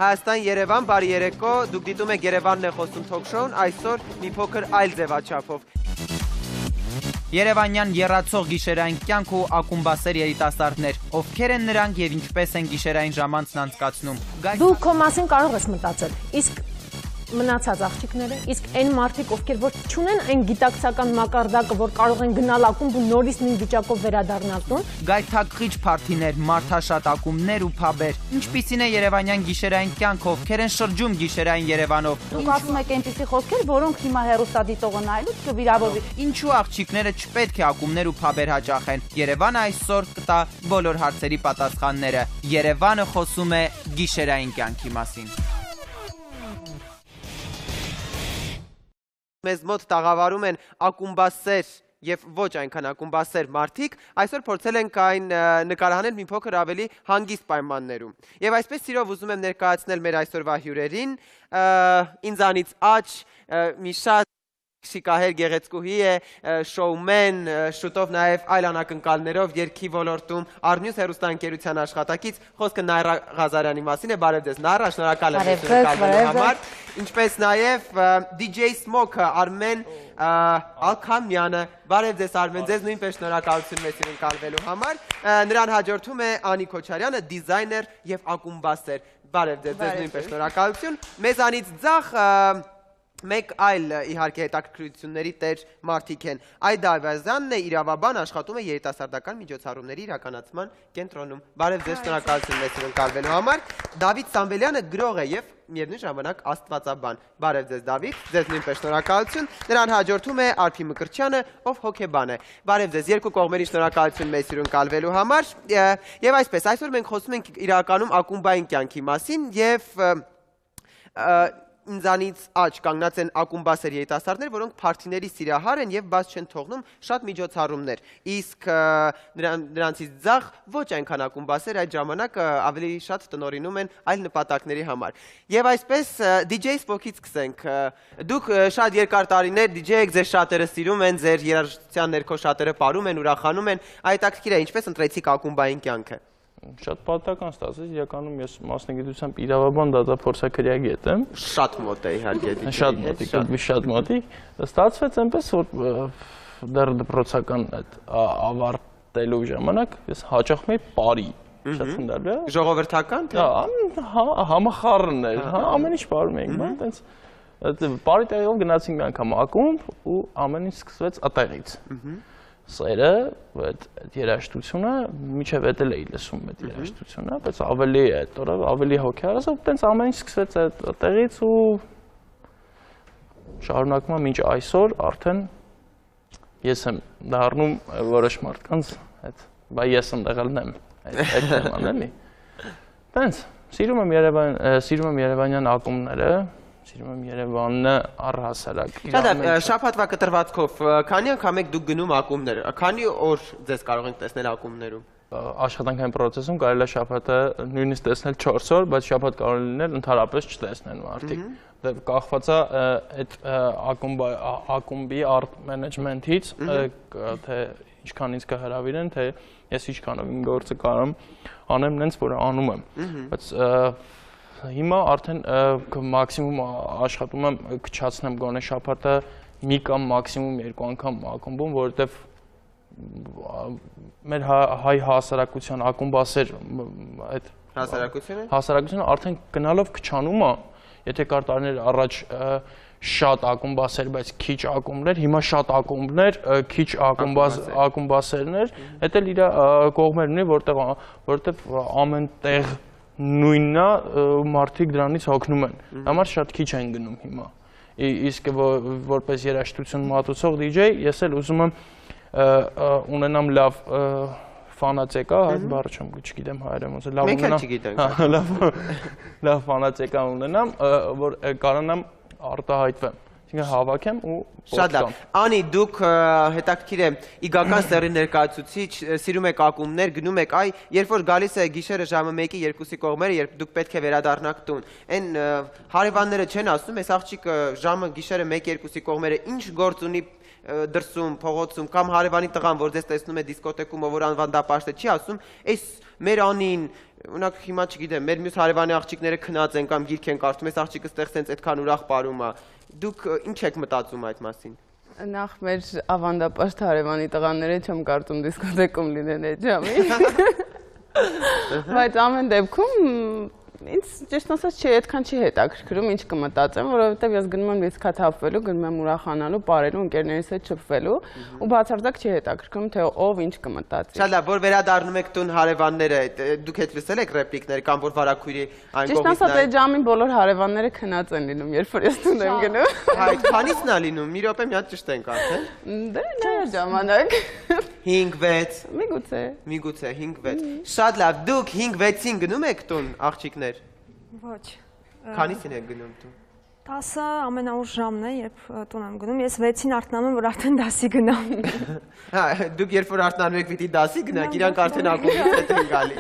Հայաստան Երևան, բարի երեկո, դուք դիտում եք Երևանն է խոսում թոք-շոուն, այսօր մի փոքր այլ ձևաչափով։ Երևանյան եռացող գիշերային կյանք ու ակումբասեր երիտասարդներ, ովքեր են նրանք եւ ինչպես են գիշերային ժամանցն անցկացնում։ Դու քո մասին կարող ես մտածել, իսկ մնացած աղջիկները, իսկ այն մարդիկ, ովքեր որ չունեն այն գիտակցական մակարդակը, որ կարող են գնալ ակումբ ու նորից նույն վիճակով վերադառնալ տուն։ Գայթակղիչ փարթիներ, մարդաշատ ակումբներ ու փաբեր։ Ինչպիսին է երևանյան գիշերային կյանքը, ովքեր են շրջում գիշերային Երևանով։ Դուք ասում եք այնպիսի խոսքեր, որոնք հիմա հեռուստադիտողը նայելուց կվիրավորվի։ Ինչու աղջիկները չպետք է ակումբներ ու փաբեր հաճախեն։ Երևանը այսօր կտա բոլոր հարցերի պատասխանները։ Երևանը խոսում է գիշերային կյանքի մասին։ Մեզ մոտ տաղավարում են ակումբասեր եւ ոչ այնքան ակումբասեր մարդիկ, այսօր փորձել ենք այն նկարահանել մի փոքր ավելի հանգիստ պայմաններում։ Եվ այսպես սիրով ուզում եմ ներկայացնել մեր այսօրվա հյուրերին, ինձանից աջ, մի շատ շիկահեր գեղեցկուհի է, շոումեն, շուտով նաև այլ անակնկալներով երգի ոլորտում, Արմյուս հեռուստաընկերության աշխատակից, խոսքը Նայրա Ղազարյանի մասին է, բարև ձեզ Նայրա, շնորհակալ եմ ներկայացնելու համար, ինչպես նաև DJ Smoke-ը Արմեն Ալքամյանը, բարև ձեզ Արմեն, ձեզ նույնպես շնորհակալություն մեզ ընկալվելու համար, նրան հաջորդում է Անի Քոչարյանը, դիզայներ եւ ակումբասեր, բարև ձեզ նույնպես շնորհակալություն, մեզանից ձախ մեկ այլ իհարկե հետաքրքրությունների տեր մարդիկ են։ Այդա Ավազյանն է, իրավաբան, աշխատում է երիտասարդական միջոցառումների իրականացման կենտրոնում։ Բարև ձեզ, շնորհակալություն մեզ ընկալվելու համար։ Դավիթ Սամվելյանը գրող է եւ միևնույն ժամանակ աստվածաբան։ Բարև ձեզ Դավիթ, ձեզ նույնպես շնորհակալություն։ Նրան հաջորդում է Արփի Մկրտչյանը, ով հոգեբան է։ Բարև ձեզ, երկու կողմերին շնորհակալություն մեզ ընկալվելու համար։ Եվ այսպես, այսօր մենք խոսում ենք իրականում ակումբային կյանքի մասին եւ ինձանից աջ կանգնած են ակումբասեր երիտասարդներ, որոնք փարթիների սիրահար են եւ բաց չեն թողնում շատ միջոցառումներ։ Իսկ նրանցից ձախ ոչ այնքան ակումբասեր այդ ժամանակ ավելի շատ տնօրինում են այլ նպատակների համար։ Եվ այսպես DJ Spoke-ից սկսենք։ Դուք շատ երկար տարիներ DJ եք, ձեզ շատերը սիրում են, ձեր երաժշտության ներքո շատերը ապարում են, ուրախանում են։ Այդ է ինչպես ընտրեցիք ակումբային կյանքը։ Շատ պատահական ստացվեց, իրականում ես մասնագիտությամբ իրավաբան դատափորձաքրյագետ եմ։ Շատ մոտ է իհարկե։ Շատ մոտիկ։ Ստացվեց այնպես, որ դեռ դպրոցական ավարտելու ժամանակ ես հաճախում էի պարի։ Շատ հնդարբեր է։ Ժողովրդական, թե։ Համախառն էր, ամեն ինչ պարում էինք, այնպես պարի տեղով գնացինք մի անգամ ակումբ ու ամեն ինչ սկսվեց այդտեղից։ Սերը, այդ երաժշտությունը, միջև էլ էի լսում այդ երաժշտությունը, բայց ավելի այդ օրը ավելի հոգեարազով, տենց ամեն ինչ սկսվեց այդտեղից ու շարունակում եմ մինչ այսօր արդեն ես եմ դառնում որոշ մարդկանց այդ, բա ես եմ դեղելն եմ այդ թեման էլի։ Տենց, սիրում եմ երևանյան ակումբները, սիրում եմ Երևանը առհասարակ։ Շաբաթվա կտրվածքով, քանի անգամ եք դուք գնում ակումբներ, քանի օր ձեզ կարող ենք տեսնել ակումբներում։ Աշխատանքային պրոցեսում կարելի է շաբաթը նույնիսկ տեսնել 4 օր, բայց շաբաթ կարող լինել ընդհանրապես չտեսնեն մարդիկ։ Կախված է այդ ակումբի արտ մենեջմենթից, թե ինչքան ինձ կհրավիրեն, թե ես ինչքանով իմ գործը կարամ անեմ նենց, որ անում եմ։ Բայց հիմա արդեն մաքսիմում աշխատում եմ կչացնեմ գոնե շաբաթը մի կամ մաքսիմում 2 անգամ ակումբում, որովհետև մեր հայ հասարակության ակումբասեր այդ հասարակությունը արդեն գնալով կչանում է, եթե կար տարիներ առաջ շատ ակումբասեր, բայց քիչ ակումբներ, հիմա շատ ակումբներ, քիչ ակումբասերներ, դա էլ իր կողմերն ունի, որտեղ ամեն տեղ նույնն է, մարդիկ դրանից հոգնում են, համար շատ քիչ են գնում հիմա, իսկ որպես երաժշտություն մատուցող DJ, ես էլ ուզում եմ ունենամ լավ ֆանատեկա, այդ բառը չգիտեմ հայերեն ոնց է, լավ ֆանատեկա ունենամ, որ կարողանամ արտահայտվեմ, Այսինքն հավաքեմ ու Շատ լավ։ Անի, դուք հետաքրքիր է իգական սեռի ներկայացուցիչ, սիրում եք ակումբներ, գնում եք, երբ որ գալիս է գիշերը ժամը 1-ի 2-ի կողմերը, երբ դուք պետք է վերադառնաք տուն, այն հարևանները չեն ասում, այս աղջիկը ժամը գիշերը 1-2-ի կողմերը ինչ գործ ունի դրսում, փողոցում, կամ հարևանի տղան, որ ձեզ տեսնում է դիսկոտեկում, որ անվանդապաշտ է, չի ասում, այս մեր Անին, ունակ հիմա չգիտեմ, մեր մյուս հարևանի աղջիկները քնած են կամ գիրք են կարդում, այս աղջիկը ստեղ սենց այդքան ուրախ պարում է։ Դուք ինչ եք մտածում այդ մասին։ Նախ մեր ավանդապաշտ հարևանի տղաները չեմ կարծում դիսկոտեկում լինեն այդ ժամին։ Բայց ամեն դեպքում ինձ ճիշտ ասած չի այդքան չի հետաքրքրում ինչ կմտածեմ, որովհետև ես գնում եմ լիցքաթափվելու, գնում եմ ուրախանալու, ապարելու, ընկերներիս հետ շփվելու ու բացարձակ չի հետաքրքրում թե ով ինչ կմտածի։ Շատ լավ, որ վերադառնում եք տուն հարևանները, դուք հետ լսել եք ռեպլիկներ կամ որ վարակույրի այն կողմից։ Ճիշտ ասած այդ ժամին բոլոր հարևանները քնած են լինում, երբ որ ես տուն եմ գնում։ Այդ քանիսն է լինում, մի րոպե մի հատ ճշտ ենք արդեն։ Դե նայ ժամանակ։ 5-6 Միգուցե 5-6 Շատ լավ, դուք 5-6-ին գնում եք տուն, աղջիկներ։ Ոչ։ Քանիսին եք գնում տուն։ 10-ը ամենաուշ ժամն է, երբ տուն եմ գնում, ես 6-ին արթնանում եմ, որ արդեն դասի գնամ։ Հա, դուք երբ որ արթնանում եք պիտի դասի գնաք, իրանք արդեն ակումբից հետ են գալի։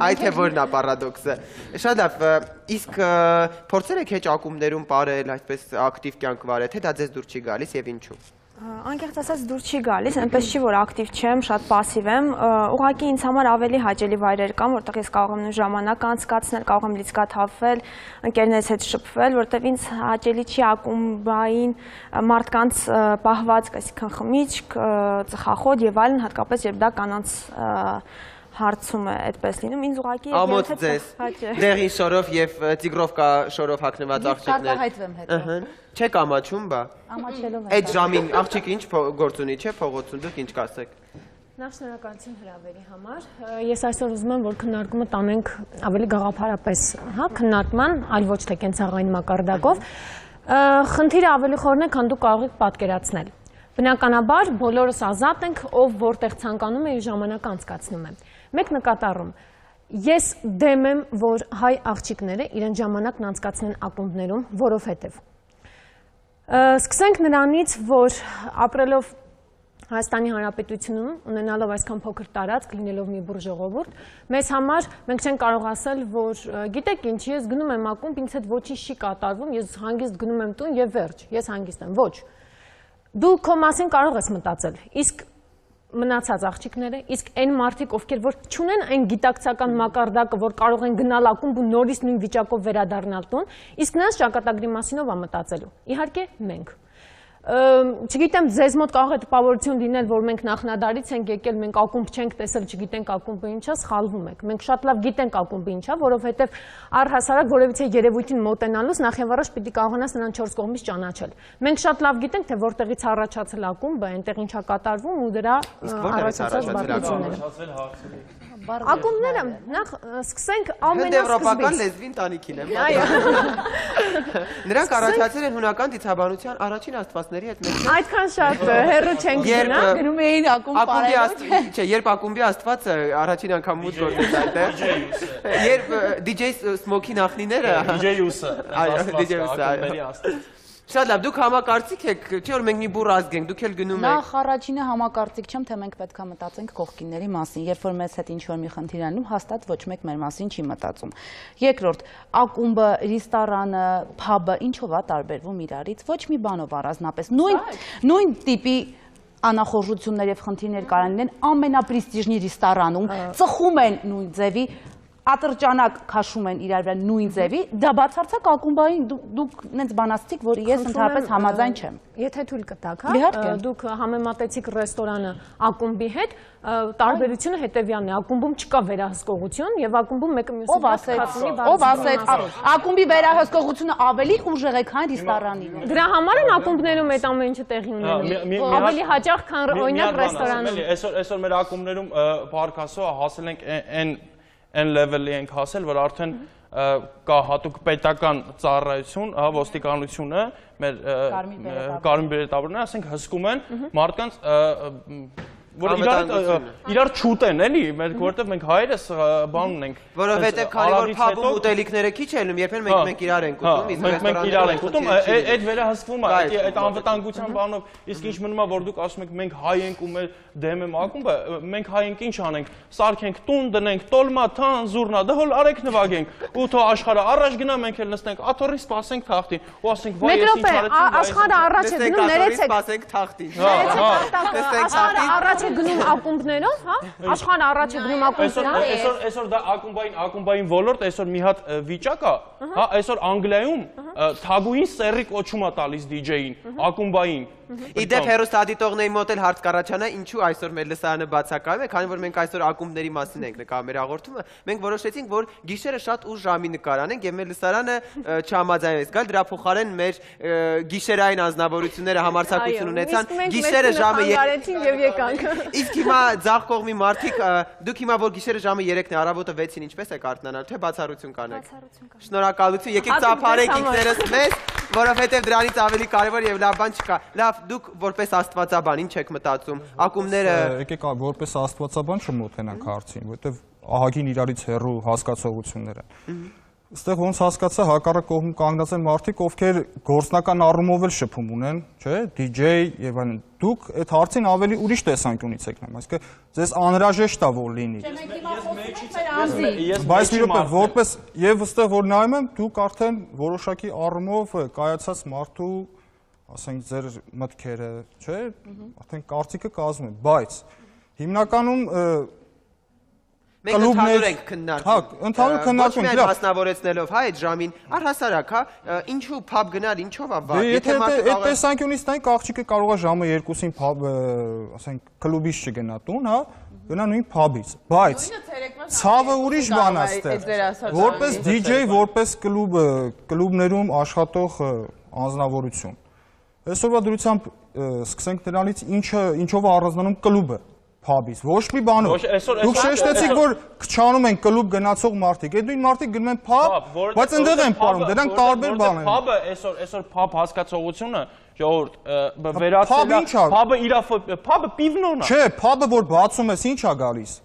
Այդ է որն է պարադոքսը։ Շատ լավ, իսկ փորձեր եք հեչ ակումբներում ապրել, այսպես ակտիվ կյանք վարել, թե դա ձեզ դուր չի գալիս եւ ինչու։ Անկեղծ ասած դուր չի գալիս, այնպես չի, որ ակտիվ չեմ, շատ пассив եմ, ուղղակի ինձ համար ավելի հաճելի վայրեր կան, որտեղ ես կարող եմ նույն ժամանակ անցկացնել, կարող եմ լիցքաթափվել, ընկերներիս հետ շփվել, որտեղ ինձ հաճելի չի ակումբային մարդկանց պահվածք, այսինքն խմիչք, ծխախոտ եւ այլն, հատկապես երբ դա կանանց հարցում է այդպես լինում, ինձ ուղղակի ամոթ ձեզ, դեղին շորով եւ տիգրովկա շորով հագնված աղջիկներ։ Կարտահայտվեմ հետո։ Չեք ամաչում, բա։ Ամաչելով Այդ ժամին աղջիկը ինչ գործ ունի, չէ՞ փողոցում, դուք ինչ կասեք։ Նախ շնորհակալություն հրավերի համար։ Ես այսօր ուզում եմ, որ քննարկումը տանենք ավելի գաղափարապես, հա, քննարկման, այլ ոչ թե կենցաղային մակարդակով։ Խնդիրը ավելի խորն է, քան դուք կարող եք պատկերացնել։ Բնականաբար բոլորս ազատ ենք, ով որտեղ ցանկանում է իր ժամանակը անցկացնում է։ Մեկ նկատառում։ Ես դեմ եմ, որ հայ աղջիկները իրեն ժամանակն անցկացնեն ակումբներում, որովհետև սկսենք նրանից, որ ապրելով Հայաստանի Հանրապետությունում, ունենալով այսքան փոքր տարածք, լինելով մի բուռ ժողովուրդ, մեզ համար մենք չենք կարող ասել, որ գիտեք ինչ, ես գնում եմ ակումբ, ինձ հետ ոչինչ չի կատարվում, ես հանգիստ գնում եմ տուն եւ վերջ, ես հանգիստ եմ, ոչ։ Դու քո մասին կարող ես մտածել, իսկ մնացած աղջիկները, իսկ այն մարդիկ, ովքեր որ չունեն այն գիտակցական մակարդակը, որ կարող են գնալ ակումբ ու նորից նույն վիճակով վերադառնալ տուն, իսկ նրանց ճակատագրի մասին ով է մտածելու։ Իհարկե մենք։ Չգիտեմ, ձեզ մոտ կարող է տպավորություն լինել, որ մենք նախնադարից ենք եկել, մենք ակումբ չենք տեսել, չգիտենք ակումբը ինչա, սխալվում եք։ Մենք շատ լավ գիտենք ակումբը ինչա, որովհետև առհասարակ որևիցե երևույթին մոտենալուց նախ եւ առաջ պիտի կարողանաս նրան 4 կողմից ճանաչել։ Մենք շատ լավ գիտենք, թե որտեղից առաջացել ակումբը, այնտեղ ինչա կատարվում ու դրա առաջացած բարդությունները։ Ակումբները, նախ սկսենք ամենասկզբից։ Լեզվի ընտանիքին եմ։ Այո։ Նրանք առաջացել են հունական դիցաբանության առաջին աստվածների հետ մեկ։ Այդքան շատ հեռու չենք գնա, գնում էին ակումբ պարել։ Չէ, երբ ակումբի աստվածը առաջին անգամ մուտք գործեց այդտեղ։ Երբ DJ Smoky նախնիները։ DJ-ուսը։ Այո, DJ-ուսը։ Շատ լավ, դուք համակարծիք եք, չէ՞ որ մենք մի բուռ ազգ ենք, դուք էլ գնում եք։ Նախ առաջինը համակարծիք չեմ, թե մենք պետք է մտածենք կողքինների մասին, երբ որ մեզ հետ ինչ-որ մի խնդիր անում, հաստատ ոչ մեկ մեր մասին չի մտածում։ Երկրորդ, ակումբը, ռեստորանը, փաբը ինչով է տարբերվում իրարից, ոչ մի բանով առանձնապես։ Նույն տիպի անախորժություններ եւ խնդիրներ կարող են ամենապրեստիժնի ռեստորանում, ծխում են նույն ձևի, ատրճանակ քաշում են իրար վրա նույն ձևի, դա բացարձակ ակումբային դուք նենց բանացիք, որ ես ընդհանրապես համաձայն չեմ։ Եթե թույլ կտաք, հա, դուք համեմատեցիք ռեստորանը ակումբի հետ, տարբերությունը հետևյալն է, ակումբում չկա վերահսկողություն եւ ակումբում մեկը մյուսի հետ ով ասեց, ակումբի վերահսկողությունը ավելի ուժեղ է, քան ռեստորանի։ Դրա համար են ակումբներում այդ ամեն ինչը տեղի ունենում։ Ավելի հաճախ, քան օրինակ ռեստորանում։ Այսօր մեր ակումբներում բարգասո հասել ենք այն level-ի ենք հասել, որ արդեն կա հատուկ պետական ծառայություն, ոստիկանությունը, մեր կարմիր բերետավորները, ասենք հսկում են մարդկանց որ իրար չուտեն, էլի, որովհետև մենք հայերս բան ունենք։ Որովհետև քանի որ փաբում ուտելիքները քիչ են լինում, երբեմն մենք իրար ենք ուտում, իսկ մենք իրար ենք ուտում, այդ վերահսկվում է, այդ անվտանգության բանով, իսկ ինչ մնում է, որ դուք ասում եք մենք հայ ենք ու մեր դեմ եմ ակումբը, մենք հայ ենք ինչ անենք, սարքենք տուն դնենք, տոլմա, թան, զուռնա, դա հոլ արեք նվագենք, ու թո աշխարհը առաջ գնա, մենք էլ նստենք, աթոռին սպասենք թախտին, ու ասենք վայ ես ինչ արեցի, աշխարհը առաջ է գնում, ներեցեք, սպասենք թախտին։ Աշխարհը առաջ է գնում ակումբներով, հա? Աշխարհը առաջ է գնում ակումբներով։ Այսօր դա ակումբային ոլորտ, այսօր մի հատ վիճակ է, հա, այսօր Անգլիայում թագուհին սերի կոչում է տալիս DJ-ին, ակումբային։ Իդեպ հերոստատիտողների մոտ էլ հարց կառաջանա, ինչու այսօր մեր լսարանը բացակայում է, քանի որ մենք այսօր ակումբների մասին ենք նկարում մեր հաղորդումը, մենք որոշեցինք, որ գիշերը շատ ուշ ժամի նկարանենք եւ մեր լսարանը չհամաձայնվեց գալ, դրա փոխարեն մեր գիշերային անձնավորությունները համարձակություն ունեցան, գիշերը ժամը 3-ին եւ եկանք։ Իսկ հիմա ձախ կողմի մարդիկ, դուք հիմա որ գիշերը ժամը 3-ն է, առավոտը 6-ին ինչպես եք արթնանալու, թե բացառություն կանեք։ Շնորհակալություն, եկեք ծափարեք ինքներս մեզ, որովհետեւ դրանից ավելի կարեւոր եւ լավ բան չկա։ Լավ, դուք որպես աստվածաբան ինչ եք մտածում։ Ակումբները եկեք որպես աստվածաբան չմոտենանք հարցին, որովհետեւ ահագին իրարից հեռու հասկացողություններ են։ Այստեղ ոնց հասկացա հակառակ կողմում կանգնած են մարդիկ, ովքեր գործնական առումով էլ շփում ունեն, չէ՞, DJ եւ այլն։ Դուք այդ հարցին ավելի ուրիշ տեսանկյունից եք նայում, այսինքն ձեզ անհրաժեշտ է որ լինի։ Բայց մի րոպե, որպես եւ այստեղ որ նայում եմ, դուք արդեն որոշակի առումով կայացած մարդու, ասենք ձեր մտքերը, չէ՞, արդեն կարծիքը կազմում եք, բայց հիմնականում մենք ընդհանուր ենք քննարկում։ Հա, ընդհանուր քննարկում, լավ, մասնավորեցնելով, հա, այդ ժամին առհասարակ, հա, ինչու փաբ գնալ, ինչով է վատ։ Եթե այդ տեսանկյունից նայենք, աղջիկը կարող է ժամը 2-ին փաբ, ասենք, կլուբից չգնա տուն, հա, գնա նույն փաբից։ Բայց ցավը ուրիշ բան է այստեղ։ Որպես DJ, որպես կլուբներում աշխատող անձնավորություն։ Այսօրվա դրությամբ սկսենք նրանից ինչով է առանձնանում կլուբը։ Փաբից, ոչ մի բանով։ Դուք շեշտեցիք, որ քչանում են կլուբ գնացող մարդիկ, այդ նույն մարդիկ գնում են փաբ, բայց այնտեղ են պարում, դրանք տարբեր բան են։ Փաբը այսօր փաբ հասկացողությունը, ժողովուրդ, վերացել է, փաբը իր փաբը պիվնոն է։ Չէ, փաբը որ բացում ես, ինչ է գալիս։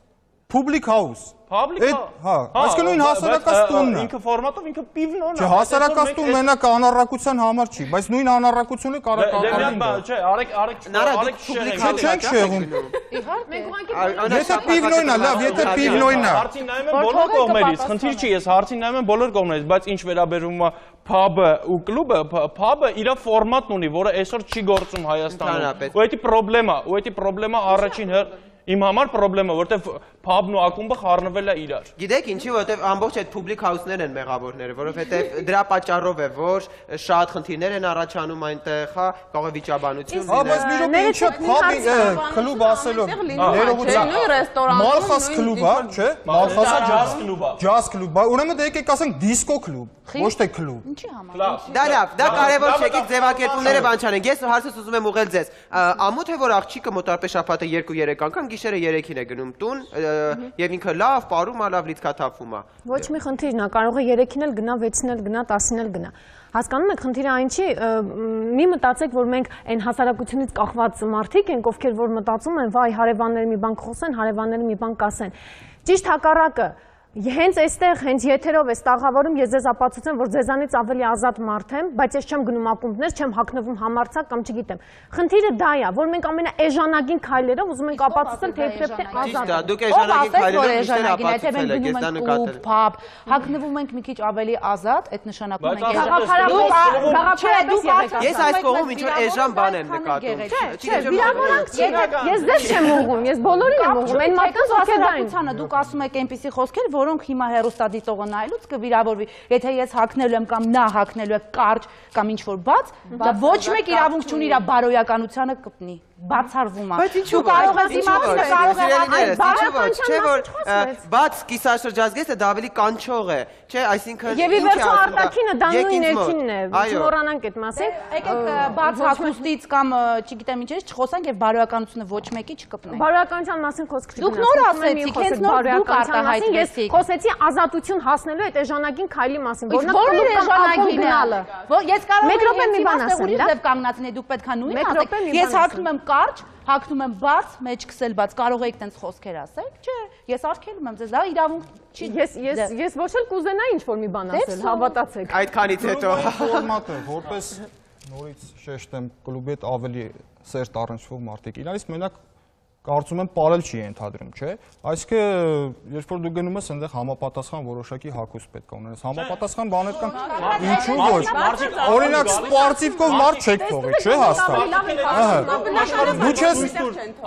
Public house։ Public, հա, այսինքն նույն հասարակած տունն է։ Ինքը ֆորմատով ինքը պիվնոն է։ Չէ, հասարակած տուն մենակ անառակության համար չի, բայց նույն անառակությունը կարող է կատարել։ Չէ, արեք չենք շեղում։ Եթե պիվնոյն է, լավ, եթե պիվնոյն է։ Հարցին նայում եմ բոլոր կողմերից, խնդիր չի, ես հարցին նայում եմ բոլոր կողմերից, բայց ինչ վերաբերում է փաբը ու կլուբը, փաբը իր ֆորմատն ունի, որը այսօր չի գործում Հայաստանում։ Ու դա պրոբլեմա առաջին իմ համար պրոբլեմը, որտեվ փաբն ու ակումբը խառնվել է իրար։ Գիտեք ինչի, որտեվ ամբողջ այդ public house-ներն են մեղավորները, որովհետեւ դրա պատճառով է, որ շատ խնդիրներ են առաջանում այնտեղ, հա, կարող է վիճաբանություն լինել։ Հա, բայց մի րոպե ինչը փաբի կլուբ ասելով, ներողություն, Մալխաս կլուբ է, չէ՞։ Մալխասը ջազ կլուբ է։ Ջազ կլուբ, ուրեմն դե եկեք ասենք դիսկո կլուբ, ոչ թե կլուբ։ Ինչի համար։ Դա լավ, դա կարևոր չէ, եկեք ձևակերպումները բան չանենք։ Ես հարցս ուզում եմ ուղղել ձեզ։ Ամոթ է որ աղջիկը մոտարպես շաբաթը 2-3 անգամ գիշերը 3-ին է գնում տուն եւ ինքը լավ պարում է, լավ լիցքաթափվում է։ Ոչ մի խնդիր նա կարող է 3-ին էլ գնա, 6-ին էլ գնա, 10-ին էլ գնա։ Հասկանում եք, խնդիրը այն չի, մի մտածեք, որ մենք այն հասարակությունից կախված մարդիկ ենք, ովքեր որ մտածում են, վայ, հարևանները մի բան կխոսեն, հարևանները մի բան կասեն։ Ճիշտ հակառակը, հենց այստեղ, հենց եթերով ես տաղավարում, ես ձեզ ապացուցեմ, որ ձեզանից ավելի ազատ մարդ եմ, բայց ես չեմ գնում ակումբներ, չեմ հագնվում համարձակ կամ չգիտեմ։ Խնդիրը դա է, որ մենք ամենաէժանագին քայլերով ուզում ենք ապացուցել, թե իբրև թե ազատ ենք։ Դուք էժանագին քայլերով ապացուցել եք, ես դա նկատել եմ։ Փաբ, հագնվում ենք մի քիչ ավելի ազատ, այդ նշանակում է Ես այս կողմում ինչ որ էժան բան եմ նկատում։ Չէ, վիրավորանք չի։ Ես ձեզ չեմ ուղղում, ես բոլորին եմ ուղղում։ Այն մարդկանց, ովքեր դա դուք ասում եք այնպիսի խոսքեր, որոնք հիմա հերոստատիտողը նայելուց կվիրավորվի, եթե ես հագնելու եմ կամ նա հագնելու է կարճ կամ ինչ որ բաց, դա ոչ մեկ իրավունք չունի իր բարոյականությանը կպնի, բացառվում է։ Բայց ինչու՞ կարող ես իմացնել, կարող ես չէ որ բաց կիսաշրջազգեստը դա ավելի կանչող է, չէ, այսինքն Եվ ի վերջո արտաքինը դա նույն ներքինն է, չմոռանանք այդ մասին։ Եկեք բաց հագուստից կամ չգիտեմ ինչից չխոսանք եւ բարոյականությունը ոչ մեկի չկպնենք։ Բարոյականության մասին խոսք չգնաց։ Դուք նոր ասեցիք, հենց նոր դուք արտահայտվեցիք։ Խոսեցի ազատություն հասնելու այդ էժանագին քայլի մասին, որոնք բոլոր էժանագին գնալը։ Ես կարող եմ մի բան ասեմ, ուրիշ ձև կանգնացնել, դուք պետքա նույնը ասեք։ Ես հագնում եմ կարճ, հագնում եմ բաց, մեջ քսել բաց, կարող եք տենց խոսքեր ասել, չէ, ես արգելում եմ ձեզ, դա իրավունք չի։ Ես ոչ էլ կուզենայի ինչ-որ մի բան ասել, հավատացեք։ Այդքանից հետո ֆորմատը, որպես նորից շեշտեմ, կլուբի հետ ավելի սերտ առնչվող մարդիկ, իրանից մենակ կարծում եմ պարել չի ենթադրում, չէ՞։ Այսինքն, երբ որ դու գնում ես, այնտեղ համապատասխան որոշակի հագուստ պետք է ունենաս։ Համապատասխան բաներ կան, ինչու ոչ։ Օրինակ, սպորտիվկով մարդ չեք թողի, չէ՞ հաստատ։ Դու չես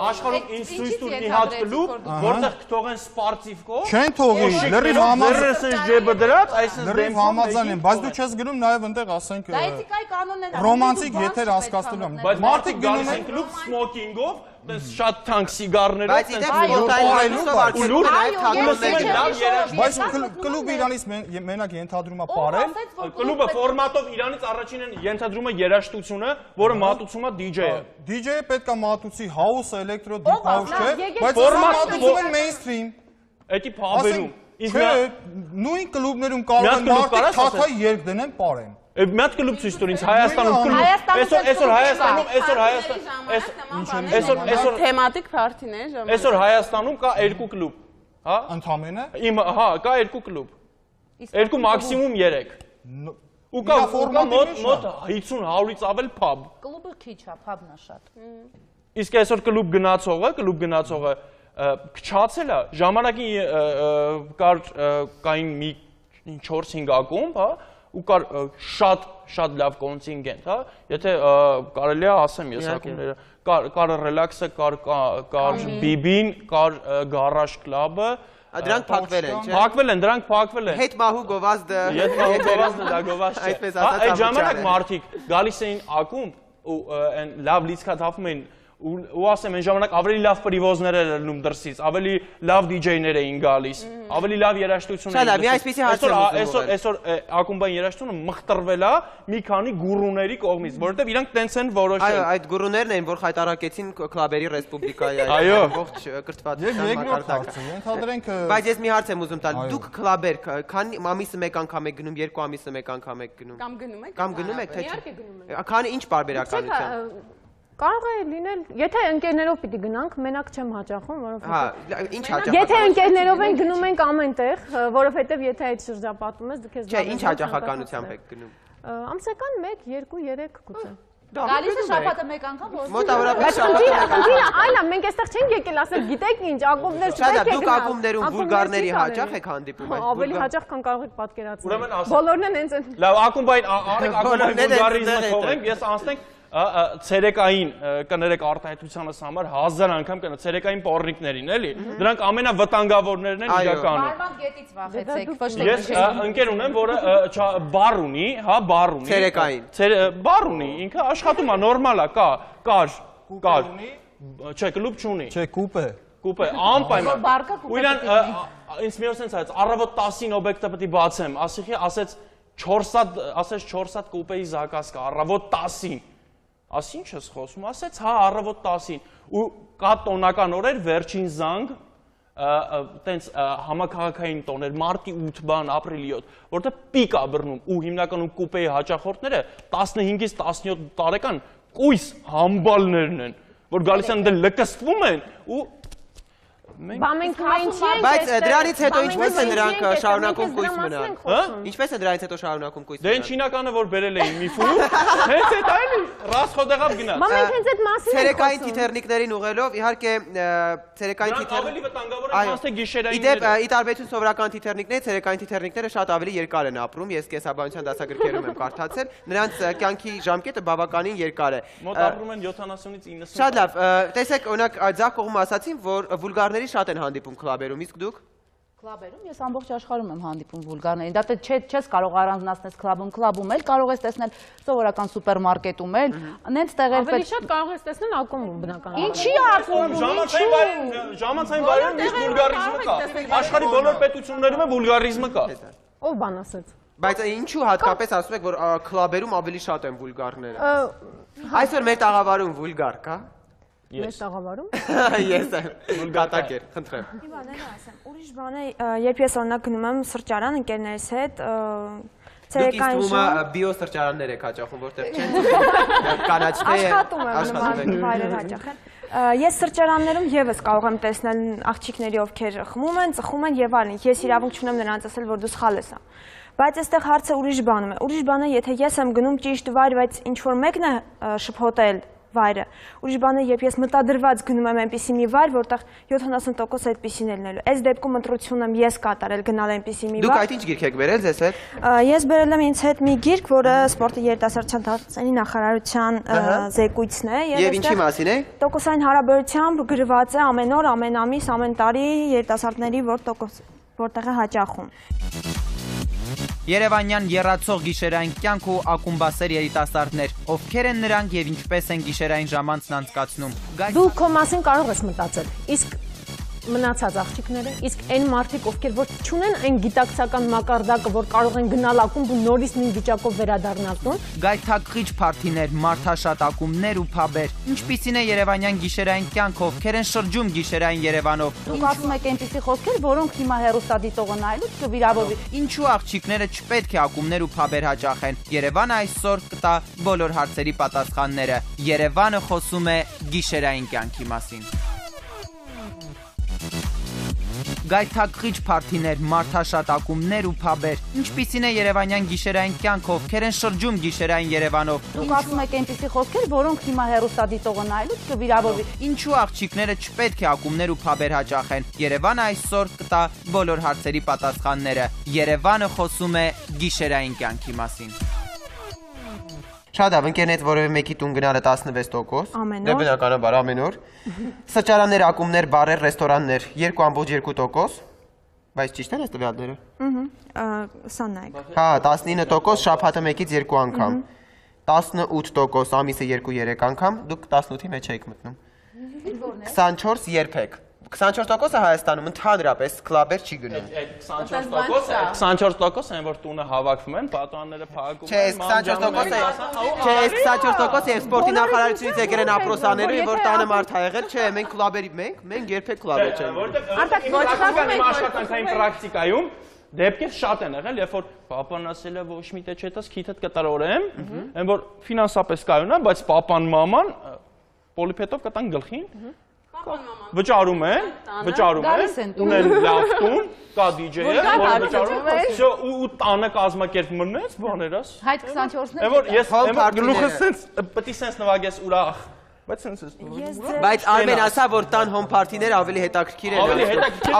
աշխարհում ինստիտուտ մի հատ կլուբ, որտեղ կթողեն սպորտիվկով։ չեն թողի, լրիվ համաձայն ջեբը դրած, այսինքն լրիվ համաձայն են, բայց դու չես գնում նաև այնտեղ, ասենք, Դա էթիկայի կանոնն է։ ռոմանտիկ եթեր հասկացնելու եմ։ բայց մարդիկ գալիս են կլուբ սմոքինգով, տես շատ թանկ սիգարներով, բայց իդեպ սպորտային հագուստով արգելում են այլ թագավորներ։ Բայց կլուբը իրանից մենակ ենթադրում է պարել։ Կլուբը ֆորմատով իրանից առաջին են ենթադրում է երաժշտությունը, որը մատուցում է DJ-ը։ DJ-ը պետք է մատուցի house, electro, deep house, չէ՞, բայց ֆորմատ մատուցում են mainstream։ Էդի փաբերում։ Չէ, նույն կլուբներում կարող են մարդիկ թաթայի երգ դնեն պարեն։ Մի հատ կլուբ ցույց տուր ինձ Հայաստանում այսօր թեմատիկ փարթիներ ժամանակ։ Այսօր Հայաստանում կա 2 կլուբ, հա? Ընդամենը։ Հա, կա 2 կլուբ։ 2 մաքսիմում 3։ Ու կա մոտ 50-100-ից ավել փաբ։ Կլուբը քիչ է, փաբն է շատ։ Իսկ այսօր կլուբ գնացողը քչացել է, ժամանակին կային մի 4-5 ակումբ, հա, ու կար շատ լավ կոնտինգենտ, հա, եթե կարելի է ասեմ ես ակումբները, կար ռելաքսը, կար բիբին, կար գարաժ կլաբը, Դրանք փակվել են, չէ՞։ Դրանք փակվել են։ Հետ մահու գովազդը։ Դա գովազդ չէ։ Այդպես ասած այդ ժամանակ մարդիկ գալիս էին ակումբ ու այն լավ լիցքաթափում էին ու ասեմ, այն ժամանակ ավելի լավ պրիվոզներ էր ելնում դրսից, ավելի լավ DJ-ներ էին գալիս, ավելի լավ երաժշտություն էին լավ, մի այսպիսի հարց եմ ուզում այսօր ակումբային երաժշտությունը մխտրվել է մի քանի գուրուների կողմից, որովհետև իրանք տենց են որոշել։ Այո, այդ գուրուներն են, որ խայտարակեցին Քլաբերի Ռեսպուբլիկայի ողջ կրթվածության մակարդակը։ Ենթադրենք Բայց ես մի հարց եմ ուզում տալ, դուք Քլաբեր քանի ամիսը մեկ անգամ եք գնում, 2 ամիսը մեկ անգամ եք գնում։ Կամ գնում եք, թե չէ։ Քանի ինչ բարբերականությամբ։ Կարող է լինել, եթե ընկերներով պիտի գնանք, մենակ չեմ հաճախում, որովհետեւ ինչ հաճախ։ Եթե ընկերներով են գնում ենք ամենտեղ, որովհետեւ եթե այդ շրջապատում ես, դուք ես Չէ, ինչ հաճախականությամբ եք գնում։ Ամսական 1, 2, 3 գուցե։ Գալիս է շաբաթը մեկ անգամ, որ մոտավորապես շաբաթը մեկ անգամ։ Այլ է, մենք այստեղ չենք եկել ասել, գիտեք ինչ, ակումբներ չպետք է գնալ։ Դուք ակումբներում վուլգարների հաճախ եք հանդիպում այդ։ Ավելի հաճախ քան կարող եք պատկերացնել։ Ուրեմն ասա։ Բոլորն են հենց այն։ Լավ, ակումբային ակումբային վուլգարիզմը թողենք, ես անցնենք ցերեկային կներեք արտահայտությանս համար 1000 անգամ կնա ցերեկային պոռնիկներին, էլի։ Դրանք ամենավտանգավորներն են իրականում։ Բարման գետից վախեցեք, ոչ թե։ Ես ընկեր ունեմ, որը բար ունի, հա, բար ունի։ Ցերեկային։ Բար ունի, ինքը աշխատում է, նորմալ է, կար։ Չէ, կլուբ չունի։ Չէ, կուպ է, անպայման։ Բարկա կուպե։ Ու իրան ինձ մի օր ասեց, առավոտ 10-ին օբյեկտը պետք է բացեմ, ասեց 4 հատ կուպեի զակաս կա, առավոտ 10-ին։ Ասի ինչ ես խոսում, ասեց հա առավոտ 10-ին ու կա տոնական օրեր վերջին զանգ տենց համակարգային տոներ մարտի 8 բան ապրիլի 7 որտեղ պիկ է բռնում ու հիմնականում կուպեի հաճախորդները 15-ից 17 տարեկան կույս համբալներն են որ գալիս են դե լկստվում են ու Բա մենք ինչի ենք Բայց դրանից հետո ինչպես են նրանք շարունակում կույս մնալ։ Ինչպես են դրանից հետո շարունակում կույս մնալ։ Դե ինչինականը որ բերել էին մի ֆուլ, հենց այդ այլի ռասխոդեղավ գնաց։ Բա մենք հենց այդ մասին ենք Ցերեկային թիթեռնիկներին ուղելով իհարկե ցերեկային թիթեռ ավելի վտանգավոր են ոնց թե գիշերային։ Իդեպ ի տարբերություն սովորական թիթեռնիկների ցերեկային թիթեռնիկները շատ ավելի երկար են ապրում, ես կեսաբանության դասագրքերում եմ կարդացել, նրանց կյանքի ժամկետը բավականին երկար է։ Մոտ ապրում են 70-ից 90։ Շատ լավ, տեսեք, օրինակ ձախ կողմում ասացին, որ վուլգարների շատ են հանդիպում քլաբերում, իսկ դուք Քլաբերում ես ամբողջ աշխարհում եմ հանդիպում վուլգարներին։ Դա չես կարող առանձնացնել քլաբում էլ կարող ես տեսնել սովորական սուպերմարկետում էլ, նենց տեղեր Ավելի շատ կարող ես տեսնել ակումբում բնականաբար։ Ինչի ակումբում, ժամանցային վայրերում միշտ վուլգարիզմը կա։ Աշխարհի բոլոր պետություններում է վուլգարիզմը կա։ Ով բան ասեց։ Բայց ինչու հատկապես ասում եք, որ քլաբերում ավելի շատ են վուլգարները։ Այսօր մեր տաղավարում վուլգար կա։ Մեր տաղավարում։ Ես եմ գատակեր, խնդրեմ։ Մի բան էլ ասեմ, ուրիշ բան է, երբ ես օրինակ գնում եմ սրճարան ընկերներիս հետ, Դուք ինձ թվում է բիոսրճարաններ եք հաճախում, որտեղ չեն կանաչներ աշխատում եմ նման վայրեր հաճախել։ Ես սրճարաններում եւս կարող եմ տեսնել աղջիկների, ովքեր խմում են, ծխում են եւ այլն։ Ես իրավունք չունեմ նրանց ասել, որ դու սխալ ես։ Բայց այստեղ հարցը ուրիշ բանում է։ Ուրիշ բանը, եթե ես եմ գնում ճիշտ վայր, բայց ինչ որ մեկն է շփոթել վայրը։ Ուրիշ բանը, երբ ես մտադրված գնում եմ այնպիսի մի վայր, որտեղ 70% այդպիսին է լինելու։ Այս դեպքում ընտրություն եմ ես կատարել գնալ այնպիսի մի վայր։ Դուք այդ ինչ գիրք եք բերել ձեզ հետ։ Ես բերել եմ ինձ հետ մի գիրք, որը սպորտի երիտասարդության դասերի նախարարության զեկույցն է եւ ինչի մասին է։ Տոկոսային հարաբերությամբ գրված է ամեն օր, ամեն ամիս, ամեն տարի երիտասարդների որտեղ է հաճախում։ Երևանյան եռացող գիշերային կյանք ու ակումբասեր երիտասարդներ, ովքեր են նրանք եւ ինչպես են գիշերային ժամանցն անցկացնում։ Դու քո մասին կարող ես մտածել, իսկ մնացած աղջիկները, իսկ այն մարդիկ, ովքեր որ չունեն այն գիտակցական մակարդակը, որ կարող են գնալ ակումբ ու նորից նույն վիճակով վերադառնալ տուն, Գայթակղիչ փարթիներ, մարդաշատ ակումբներ ու փաբեր։ Ինչպիսին է երևանյան գիշերային կյանքը, ովքեր են շրջում գիշերային Երևանով։ Դուք ասում եք այնպիսի խոսքեր, որոնք հիմա հեռուստադիտողը նայելուց կվիրավորվի։ Ինչու աղջիկները չպետք է ակումբներ ու փաբեր հաճախեն։ Երևանը այսօր կտա բոլոր հարցերի պատասխանները։ Երևանը խոսում է գիշերային կյանքի մասին։ Գայթակղիչ փարթիներ, մարդաշատ ակումբներ ու փաբեր։ Ինչպիսին է երևանյան գիշերային կյանքը, ովքեր են շրջում գիշերային Երևանով։ Դուք ասում եք այնպիսի խոսքեր, որոնք հիմա հեռուստադիտողը նայելուց կվիրավորվի։ Ինչու աղջիկները չպետք է ակումբներ ու փաբեր հաճախեն։ Երևանը այսօր կտա բոլոր հարցերի պատասխանները։ Երևանը խոսում է գիշերային կյանքի մասին։ Շատ լավ, ընկերներից որևէ մեկի տուն գնալը 16%։ Ամեն Դա օր։ բնականաբար ամեն օր։ Սրճարաններ, ակումբներ, բարեր, ռեստորաններ 2.2%։ Բայց ճիշտ են այս տվյալները։ Սա նայեք։ Հա, 19% շաբաթը մեկից 2 անգամ։ 18% ամիսը 2-3 անգամ, դուք 18-ի մեջ եք մտնում։ 24 երբեք։ 24%-ը Հայաստանում ընդհանրապես կլաբեր չի գնում։ 24% են, որ տունը հավաքվում են, պատուհանները փակում Չէ, 24%-ը եւ սպորտի նախարարությունից եկել են ապրոսաները, որ տանը մարդ ա եղել, չէ, մենք կլաբերի մենք երբեք կլաբեր չենք։ Որտեղ իմ աշխատանքային պրակտիկայում դեպքեր շատ են եղել, երբ որ պապան ասել է ոչ մի տեղ չետաս քիթդ կտրորեմ, այն որ ֆինանսապես կայուն է, բայց պապան մաման պոլիպետով կտան գլխին վճարում են, ունեն լավ տուն, կա DJ-ը, որը վճարում է, ու տանը կազմակերպ մնաց, բաներս։ Հայտ 24-ն Որ ես գլուխը սենց պետք է սենց նվագես ուրախ, բայց սենց ես։ Բայց Արմեն ասա, որ տան հոմ փարթիներ ավելի հետաքրքիր են,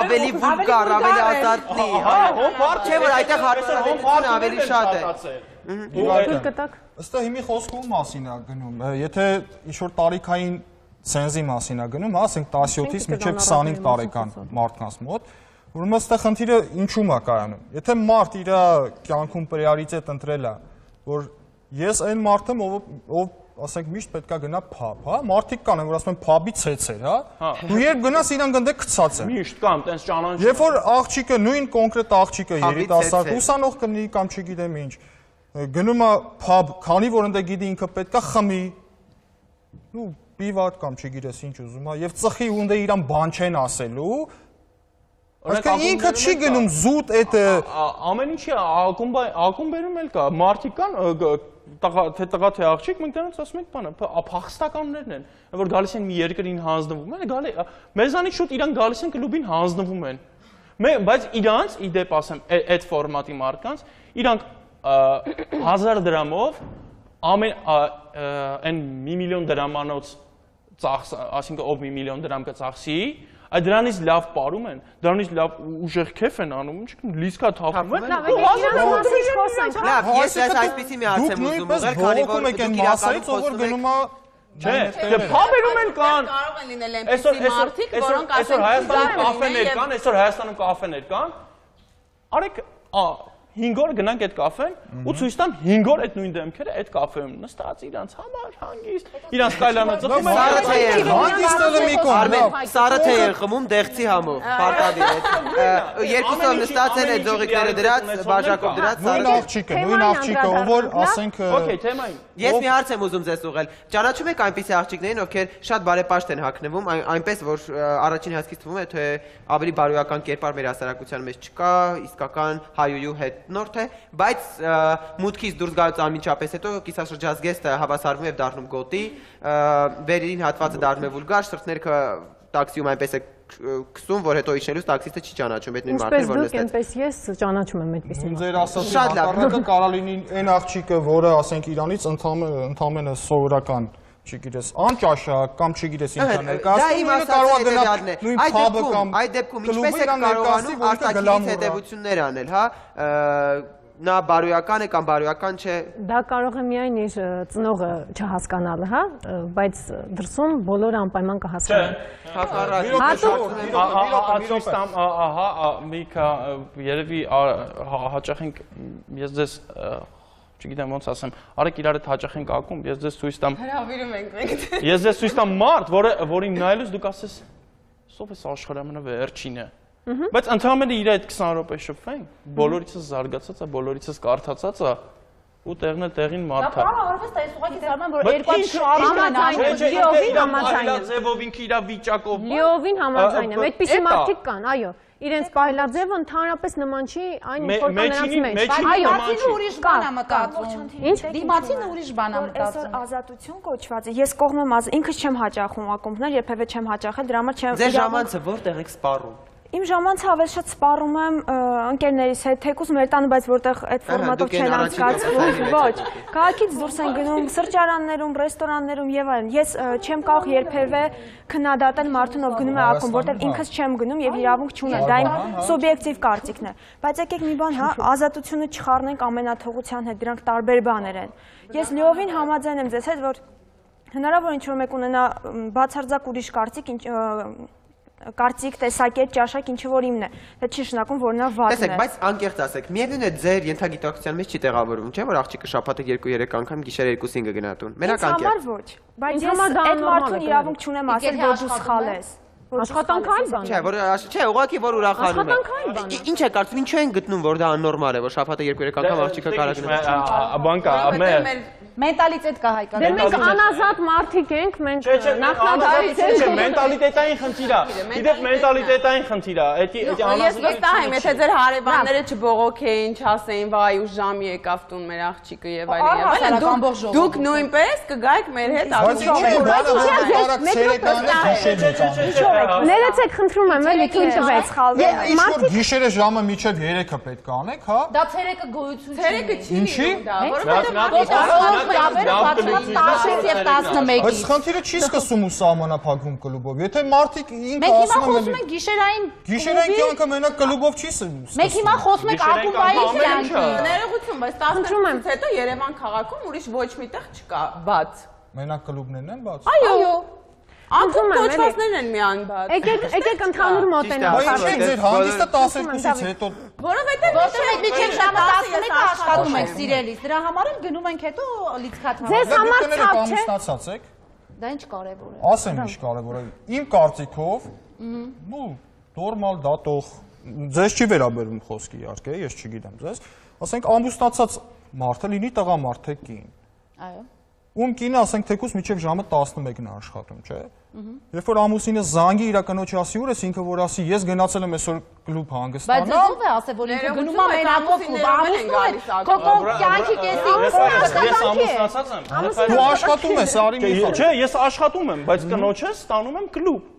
ավելի վուլգար, ավելի ազարտնի։ Հոմ փարթի, չէ՞ որ այդտեղ հարցերն ավելի շատ է։ Ըստ հիմի խոսքու մասին է գնում, եթե ինչ-որ տարիքային սենզի մասին է գնում, ասենք 17-ից մինչև 25 տարեկան մարդկանց մոտ, ուրեմն այստեղ խնդիրը ինչու՞մ է կայանում։ Եթե մարդ իր կյանքում պրիորիտետ ընտրել է, որ ես այն մարդը, ով ասենք միշտ պետքա գնա փաբ, հա, մարդիկ կան, որ ասում են փաբի ցեցեր, հա։ Դու երբ գնաս իրան գնդե գցած են։ Միշտ կամ տենց ճանաչ։ Երբ որ աղջիկը, նույն կոնկրետ աղջիկը երիտասարդ, ուսանող կլինի կամ չգիտեմ ինչ, գնում է փաբ, քանի որ ընդ գիտի ինքը պետքա խմի, ու պիվատ կամ չգիտես ինչ ուզում է, եւ ծխի ու ընդ իրան բան չեն ասելու, այսինքն ինքը չի գնում զուտ այդ ամեն ինչի ակումբերում էլ կա, մարդիկ կան, տղա թե աղջիկ, մենք դրանց ասում ենք բանը, փախստականներն են, որ գալիս են մի երկրին հանձնվում են, մեզանից շուտ իրան գալիս են կլուբին հանձնվում են, բայց իրանց, ի դեպ ասեմ, այդ ֆորմատի մարդկանց, իրանք 1000 դրամով այն 1 միլիոն դրամանոց ծախս, այսինքն ով 1 միլիոն դրամ կծախսի, այդ դրանից լավ պարում են, դրանից լավ ուժեղ քեֆ են անում, լիսկա թափում են։ Լավ, ես այսպեսի մի հարց եմ ուզում ուղղել, քանի որ դուք իրականում խոսում եք Չէ, դե փաբերում են կան։ Կարող են լինել այնպիսի մարդիկ, որոնք ասեն այսօր Հայաստանում կաֆեներ կան։ Արեք 5 օր գնանք այդ կաֆեն ու ցույց տամ 5 օր այդ նույն դեմքերը այդ կաֆեում նստած իրանց համար հանգիստ իրանց կայլանը ծխում են Սարը թե են հանգիստը մի կողմ Արմեն սարը թե են խմում դեղցի համով պարտադիր է երկուսով նստած են այդ ձողիկները դրած բաժակով դրած նույն աղջիկը ով որ ասենք Okay թեմային Ես մի հարց եմ ուզում ձեզ ուղղել ճանաչում եք այնպիսի աղջիկներին ովքեր շատ բարեպաշտ են հագնվում այնպես որ առաջին հաշվից թվում է թե ավելի բարոյական կերպար մեր հասարակության մեջ չկա իսկական հայուհու հետ նորդ է, բայց մուտքից դուրս գալուց անմիջապես հետո կիսաշրջազգեստը հավասարվում եւ դառնում գոտի, վերին հատվածը դառնում է վուլգար, սրտներքը տաքսիում այնպես է քսում, որ հետո իջնելուց տաքսիսը չի ճանաչում այդ նույն մարդը, որ նստած։ Ինչպես ես ճանաչում եմ այդպեսին։ Ձեր ասած հակառակը կարա լինի այն աղջիկը, որը ասենք Իրանից ընդամենը սովորական, չգիտես, անճաշակ կամ չգիտես ինչա ներկայացնում, ինքը կարող է գնալ նույն փաբը կամ այդ դեպքում ինչպես է կարողանում արտաքինից հետևություններ անել, հա, նա բարոյական է կամ բարոյական չէ։ Դա կարող է միայն իր ծնողը չհասկանալը, հա, բայց դրսում բոլորը անպայման կհասկանան։ Միքա, երևի հաճախ ենք, ես ձեզ չգիտեմ ոնց ասեմ, արեք իրար հետ հաճախ ենք ակում, ես ձեզ ցույց տամ։ Հրավիրում ենք մենք։ Ես ձեզ ցույց տամ մարդ, որին նայելուց դուք ասես, «Սով էս աշխարհի ամենավերջինը»։ Բայց ընդհանրապես իր այդ 20 րոպե շփվենք, բոլորիցս զարգացած է, բոլորիցս կարդացած է ու տեղն է տեղին մարդ է։ Դա արվեստ է, ուղղակի զարմանում որ երկու շարժ Լիովին համաձայն եմ, այդպիսի մարդիկ կան, այո։ Իրենց պահելաձևը ընդհանրապես նման չի այն ինչ որ կան նրանց մեջ։ Դիմացինը ուրիշ բան է մտածում։ Ինչ? Դիմացինը ուրիշ բան է Այսօր մտածում։ ազատություն կոչված է։ Ես կողմ եմ ինքս չեմ հաճախում ակումբներ, երբևէ չեմ հաճախել, դրա համար չեմ։ Ձեր ժամանցը որտեղ եք սպառում։ Իմ ժամանցը ավելի շատ սպառում եմ ընկերներիս հետ, թեկուզ մեր տանը, բայց որտեղ այդ ֆորմատով չեն անցկացվում, ոչ։ Քաղաքից դուրս են գնում սրճարաններում, ռեստորաններում եւ այլն։ Ես չեմ կարող երբևէ քննադատել մարդուն, ով գնում է ակումբ, որտեղ ինքս չեմ գնում եւ իրավունք չունեմ։ Դա իմ սուբյեկտիվ կարծիքն է։ Բայց եկեք մի բան, հա, ազատությունը չխառնենք ամենաթողության հետ, դրանք տարբեր բաներ են։ Ես լիովին համաձայն եմ ձեզ հետ, որ հնարավոր ինչ որ մեկ ունենա բացարձակ ուրիշ կարծիք, տեսակետ, ճաշակ, ինչը որ իմն է։ Դա չի նշանակում, որ նա վատն է։ Տեսեք, բայց անկեղծ ասեք, միևնույն է ձեր ենթագիտակցության մեջ չի տեղավորվում, չէ՞ որ աղջիկը շաբաթը 2-3 անգամ գիշերը 2-5 կգնա տուն։ Մենակ անկեղծ։ Համար ոչ, բայց ես այդ մարդուն իրավունք չունեմ ասել, որ դու սխալ ես։ Աշխատանքային բան։ Չէ, որ չէ, ուղղակի որ ուրախանում է։ Ինչ է կարծում, ինչու են գտնում, որ դա աննորմալ է, որ շաբաթը 2-3 անգամ աղջիկը կարա գնա։ Բան կա, մենտալիտետ կա հայկական։ Դե մենք անազատ մարդիկ ենք, մենք նախնադարից Չէ, մենտալիտետային խնդիր է։ Գիտեք, մենտալիտետային խնդիր է։ Ես վստահ եմ, եթե ձեր հարևանները չբողոքեին, չասեին, վայ, ու ժամի եկավ տուն մեր աղջիկը եւ այլն, դուք նույնպես կգայիք մեր հետ Ներեցեք, խնդրում եմ, էլի թույլ տվեք։ Մարդիկ գիշերը ժամը մինչև 3-ը պետք է անեք, հա։ Դա ցերեկը գոյություն չի։ Ցերեկը չի։ Ինչի՞։ Բայց խնդիրը չի սկսում ու սահմանափակվում կլուբով։ Եթե մարդիկ ինքը ասում են գիշերային կյանքը մենակ կլուբով չի սկսում։ Մենք հիմա խոսում ենք ակումբային կյանքի։ Ներողություն, բայց 10-ից հետո Երևան քաղաքում ուրիշ ոչ մի տեղ չկա բաց։ Մենակ կլուբներն են բաց։ Այո։ Անկում կոչվածներն են միան բաց։ Եկեք ընդհանուր մոտենանք։ Բայց ինչ ձեր հանդիսը 12-ից հետո Որովհետև միջև ժամը 11-ը աշխատում ենք սիրելիս։ Դրա համար էլ գնում ենք հետո լիցքաթ։ Ձեզ համար ցավ չէ։ ամուսնացած եք։ Դա ինչ կարևոր է։ Ասեմ ինչ կարևոր է։ Իմ կարծիքով, ու նորմալ դատող, ձեզ չի վերաբերում խոսքի իհարկե, ես չգիտեմ ձեզ, ասենք ամուսնացած մարդը լինի տղամարդ թե կին։ Այո։ Ում կինը ասենք թեկուզ միջև ժամը 11-ն է աշխատում, չէ՞։ Երբ որ ամուսինը զանգի իր կնոջի ասի ուր ես, ինքը որ ասի ես գնացել եմ այսօր կլուբ հանգստանալ։ Բայց ով է ասել որ ինքը գնում է մենակով կլուբ, ամուսնու հետ, քո կյանքի կեսին ես ամուսնացած եմ։ Դու աշխատում ես, արի մի բան։ Չէ, ես աշխատում եմ, բայց կնոջս ստանում եմ կլուբ։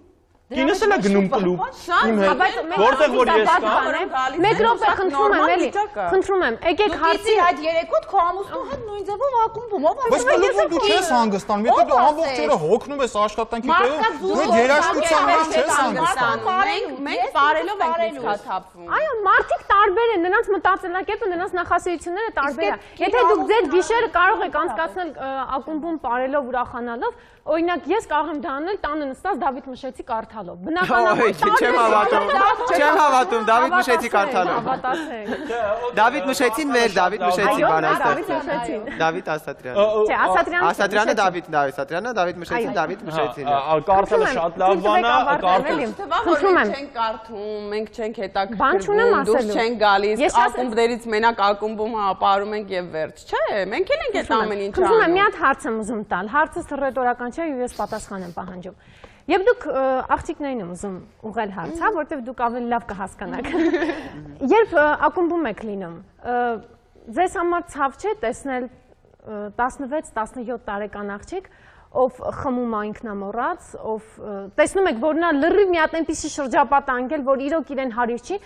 Կինս էլ է գնում կլուբ։ Իմ հետ։ Որտեղ որ ես կամ։ Մեկ րոպե խնդրում եմ, էլի։ Խնդրում եմ, եկեք հարցի այդ երեկոտ քո ամուսնու հետ նույն ձևով ակումբում, ով Բայց կլուբում դու չես հանգստանում, եթե դու ամբողջ օրը հոգնում ես աշխատանքի տեղում, դու երաշտության մեջ չես հանգստանում։ Մենք բարելով ենք լիցքաթափվում։ Այո, մարդիկ տարբեր են, նրանց մտածելակերպը, նրանց նախասիրությունները տարբեր են։ Եթե դուք ձեր գիշերը կարող եք անցկացնել ակումբում բարելով, ուրախանալով, օրինակ ես կարող եմ դա անել տանը նստած Դավիթ Մշեցի կարդալով։ Բնականաբար չեմ հավատում, Դավիթ Մշեցի կարդալով։ Դավիթ Մշեցին մեր Դավիթ Մշեցի բանաստեղծ։ Դավիթ Ասատրյանը։ Չէ, Ասատրյանը։ Ասատրյանը Դավիթ Ասատրյանը, Դավիթ Մշեցին Դավիթ Մշեցին։ Կարդալը շատ լավ բան է, կարդալ։ Խնդրում եմ։ Չենք կարդում, մենք չենք հետաքրքրվում, դուրս չենք գալիս, ակումբներից մենակ ակումբում ապարում ենք եւ վերջ։ Չէ, մենք էլ ենք այդ ամեն ինչը անում։ Խնդրում եմ, մի հատ հարց եմ ուզում տալ։ Հարցս ռետորական չէ, ու ես պատասխան եմ պահանջում։ Եվ դուք աղջիկներին եմ ուզում ուղղել հարց, հա, որտեղ դուք ավելի լավ կհասկանաք։ Երբ ակումբում եք լինում, ձեզ համար ցավ չէ տեսնել 16-17 տարեկան աղջիկ, ով խմում է ինքնամոռաց, ով տեսնում եք, որ նա լրիվ մի հատ այնպիսի շրջապատ է անգել, որ իրոք իրեն հարիր չի,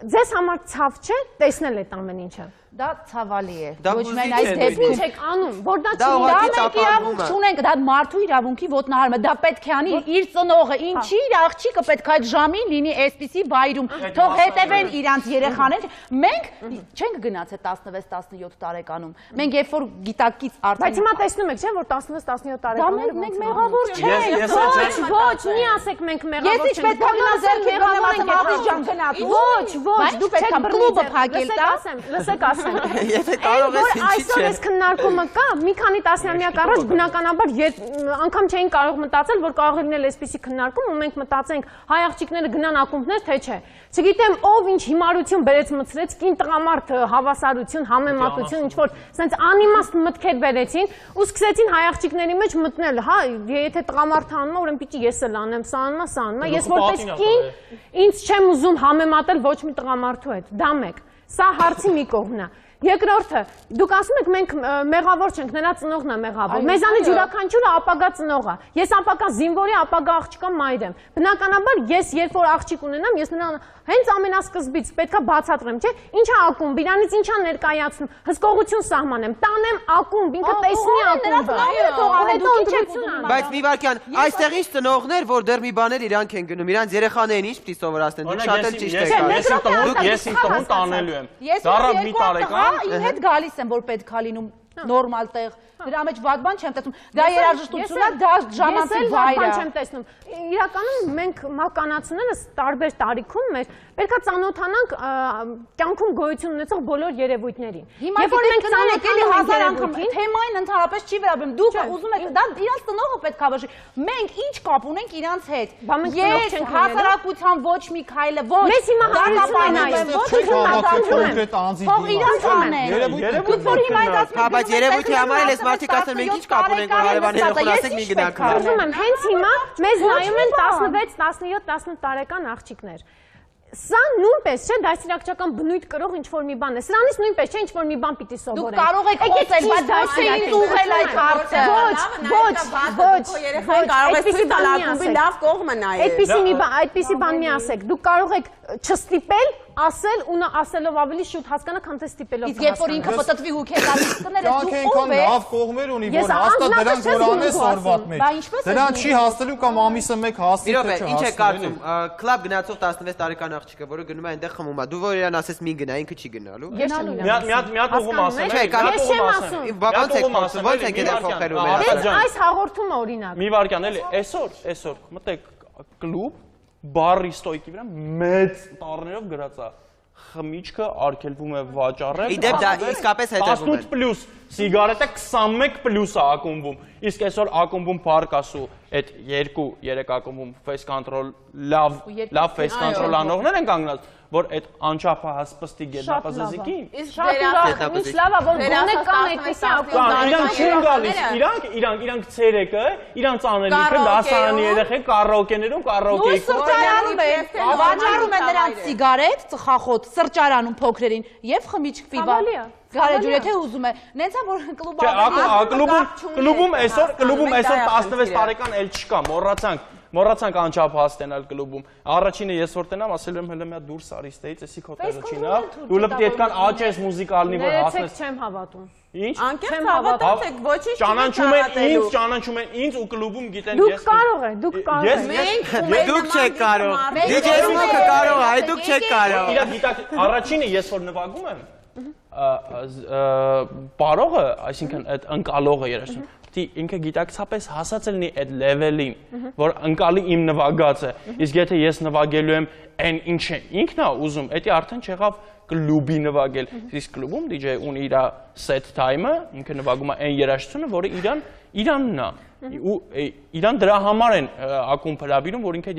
ձեզ համար ցավ չէ տեսնել այդ ամեն ինչը։ Դա ցավալի է։ Դա Ոչ միայն բուժիչ այս է, դեպքում Ինչ եք անում, որ դա Դա չի ուղղակի մենք իրավունք չունենք, դա մարդու իրավունքի ոտնահարումը, դա պետք է անի իր ծնողը, ինչի իր աղջիկը պետք է այդ ժամին լինի այսպիսի վայրում, թող հետևեն իրանց երեխաներ։ Մենք չենք գնացել 16-17 տարեկանում։ Մենք երբ որ գիտակից Բայց արդեն հիմա տեսնում եք, չէ՞, որ 16-17 տարեկանները մենք մեղավոր չենք։ Ոչ, մի ասեք մենք մեղավոր Ես պետք է գնամ ձեռքի բանեմ Ադիս ջան գնաց։ Ոչ, դուք պետք է կլուբը փակել տա։ Լսեք ասեմ։ Եթե կարող ես ինչի՞ Այսօր այս քննարկումը կա, մի քանի տասնամյակ առաջ բնականաբար անգամ չէին կարող մտածել, որ կարող է լինել այսպիսի քննարկում ու մենք մտածենք հայ աղջիկները գնան ակումբներ, թե չէ։ Չգիտեմ ով ինչ հիմարություն բերեց մցրեց, կին տղամարդ հավասարություն, համեմատություն, ինչ որ sense անիմաստ մտքեր բերեցին ու սկսեցին հայ աղջիկների մեջ մտնել, հա, եթե տղամարդը անում է, ուրեմն պիտի ես էլ անեմ, սա անում է, ես որպես կին ինձ չեմ ուզում համեմատել ոչ մի տղամարդու հետ, դա մեկ։ Սա հարցի մի կողմն է։ Երկրորդը, դուք ասում եք մենք մեղավոր չենք, նրա ծնողն է մեղավոր։ Մեզանից յուրաքանչյուրը ապագա ծնող է։ Ես ապագա զինվորի, ապագա աղջկա մայր եմ։ Բնականաբար ես երբ որ աղջիկ ունենամ, ես նրան հենց ամենասկզբից պետքա բացատրեմ, չէ՞։ Ինչա ակումբ, իրանից ինչա ներկայացնում, հսկողություն սահմանեմ, տանեմ ակումբ, ինքը տեսնի ակումբը։ Բայց մի վարքյան, այստեղ ինչ ծնողներ, որ դեռ մի բաներ իրանք են գնում, իրանք երեխաներին ինչ պիտի սովորացնեն, դուք շատ էլ ճիշտ եք ասում։ Ես իմ տղուն տանելու եմ։ Դառավ մի տարեկան։ Իմ հետ գալիս եմ, որ պետք է լինում նորմալ տեղ։ Դրա մեջ վատ բան չեմ տեսնում։ Դա երաժշտություն է, դա ժամանցի վայր է։ Ես չեմ տեսնում։ Իրականում մենք մականացիներս տարբեր տարիքում մեր պետք է ծանոթանանք կյանքում գոյություն ունեցող բոլոր երևույթներին։ Երբ որ մենք ծանոթ էլի հազար անգամ թեմային ընդհանրապես չի վերաբերում։ Դուք ուզում եք դա իրանց ծնողը պետք է բժշկի։ Մենք ինչ կապ ունենք իրանց հետ։ Ես հասարակության ոչ մի քայլը ոչ։ Մեզ հիմա հարցում Թող իրանց անեն։ Դուք որ հիմա այդ ասում եք, բայց երևույթի համար էլ էս մարդիկ ասեն մենք ինչ կապ ունենք որ հարևանները խորասեք մի գնանք։ Ուզում եմ հենց հիմա մեզ նայում են 16, 17, 18 տարեկան աղջիկներ։ Սա նույնպես չէ դասիրակչական բնույթ կրող ինչ-որ մի բան է։ Սրանից նույնպես չէ ինչ-որ մի բան պիտի սովորենք։ Դուք կարող եք խոսել, բայց դասերից ուղղել այդ հարցը։ Ոչ, կարող ես ցույց տալ ակումբի լավ կողմը նայել։ Այդպիսի բան մի ասեք։ Դուք կարող եք չստիպել ասել ու նա ասելով ավելի շուտ հասկանա, քան թե ստիպելով։ Իսկ երբ որ ինքը պտտվի ու քեզ ասի կները դու ով ես։ Լավ կողմեր ունի, որ հաստատ դրանք որ անես օրվան մեջ։ Դրան չի հասնելու կամ ամիսը մեկ հասնի թե չհասնի։ Ինչ է կարծում, կլաբ գնացող 16 տարեկան աղջիկը, որը գնում է այնտեղ խմում է, դու որ իրան ասես մի գնա, ինքը չի գնալու։ Մի հատ ուղում ասեմ։ Ես չեմ ասում։ Ո՞նց եք խոսում, ո՞նց եք դա փոխելու մեր։ Այս հաղորդումը օրինակ։ Մի վարքան էլի, այսօր մտեք կլուբ, բարի ստոյկի վրա մեծ տառներով գրած է խմիչքը արգելվում է վաճառել։ Իդեպ դա իսկապես հետևում է։ 18+ սիգարետը 21+ է ակումբում։ Իսկ այսօր ակումբում парք ասու այդ 2-3 ակումբում face control լավ face control անողներ են կանգնած, որ այդ անչափահաս հասպստի գետնապզազիկին։ Շատ ուրախ, ինչ լավ է, որ գոնե կան այդպիսի ակումբներ։ Իրանք չեն գալիս, իրանք ցերեկը, իրանք անելիքը դասարանի երեխեք կարաոկեներում կարաոկեի սրճարանում են, վաճառում են նրանց սիգարետ, ծխախոտ, սրճարանում փոքրերին եւ խմիչք պիվա։ Գարեջուր եթե ուզում է, նենցա որ կլուբում այսօր 16 տարեկան էլ չկա, մոռացանք անչափ հաստենալ կլուբում։ Առաջինը ես որ տենամ, ասել եմ հələ մի հատ դուրս արի ստեից, էսի քո տեղը չի նա։ Դու լպտի այդքան աճես մուզիկալնի որ հասնես։ Չեմ հավատում։ Ինչ։ Անկեղծ հավատացեք, ոչինչ ճանաչում են ինձ ու կլուբում գիտեն ես։ Դուք կարող եք, դուք կարող եք։ Դուք չեք կարող։ DJ-ը կարող է, դուք չեք կարող։ Իրա գիտակ, առաջինը ես որ նվագում եմ, բարողը, այսինքն այդ ընկալողը երաժշտություն, պիտի ինքը գիտակցապես հասած լինի այդ լեվելին, որ ընկալի իմ նվագածը, իսկ եթե ես նվագելու եմ այն ինչը ինքն է ուզում, դա արդեն չեղավ կլուբի նվագել, իսկ կլուբում DJ-ը ունի իր set time-ը, ինքը նվագում է այն երաժշտությունը, որը իրանն է, ու իրան դրա համար են ակումբ հրավիրում, որ ինքը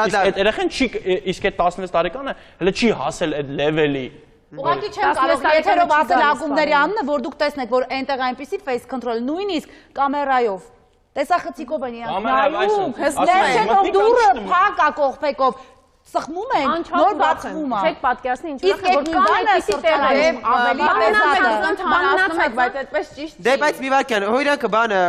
այդ երեխան չի, իսկ այդ 16 տարեկանը հələ չի հասել այդ լեվելի։ Ուղղակի չեմ կարող եթերով ասել ակումբների անունը, որ դուք տեսնեք, որ այնտեղ այնպիսի face control, նույնիսկ կամերայով Տեսախցիկով են իրանք Ամենավ, նայում, այսօր, ներքևով դուրը փակ է կողպեկով, սխմում են, նոր բացվում է։ Չեք պատկերացնի ինչ Իսկ այդ մի բանը սրտանալիվ ավելի Հանրացնում եք, բայց այդպես ճիշտ չի։ Դե բայց մի վարքյան, հույրանքը բանը